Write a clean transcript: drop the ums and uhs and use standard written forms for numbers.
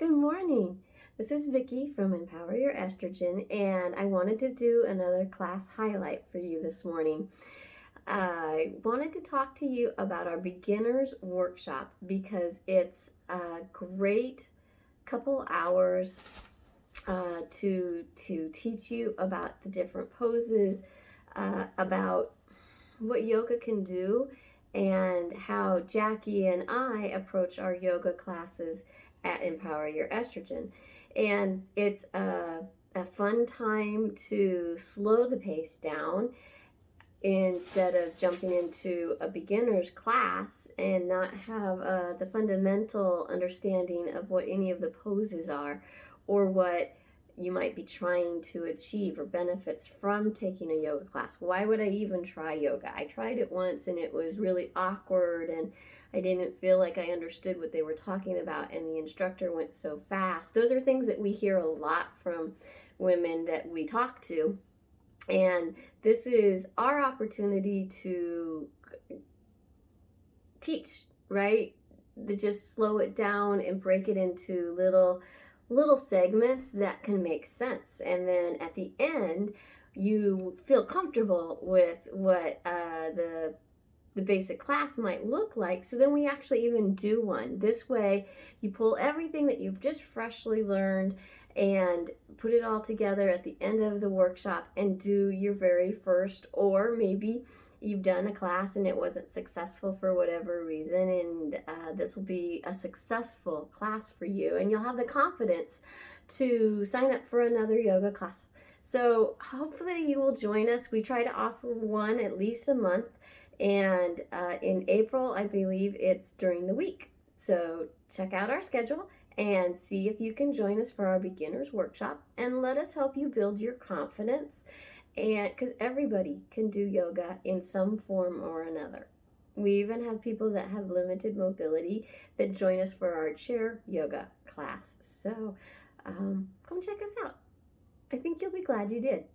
Good morning. This is Vicki from Empower Your Estrogen, and I wanted to do another class highlight for you this morning. I wanted to talk to you about our beginners workshop because it's a great couple hours to teach you about the different poses, about what yoga can do, and how Jackie and I approach our yoga classes at Empower Your Estrogen. And it's a fun time to slow the pace down instead of jumping into a beginner's class and not have the fundamental understanding of what any of the poses are or what you might be trying to achieve or benefits from taking a yoga class. Why would I even try yoga? I tried it once and it was really awkward and I didn't feel like I understood what they were talking about, and the instructor went so fast. Those are things that we hear a lot from women that we talk to. And this is our opportunity to teach, right? To just slow it down and break it into little segments that can make sense. And then at the end, you feel comfortable with what the basic class might look like. So then we actually even do one. This way, you pull everything that you've just freshly learned and put it all together at the end of the workshop and do your very first, or maybe you've done a class and it wasn't successful for whatever reason, and this will be a successful class for you, and you'll have the confidence to sign up for another yoga class. So hopefully you will join us. We try to offer one at least a month, and in April, I believe it's during the week. So check out our schedule and see if you can join us for our beginners workshop, and let us help you build your confidence, and because everybody can do yoga in some form or another. We even have people that have limited mobility that join us for our chair yoga class. So come check us out. I think you'll be glad you did.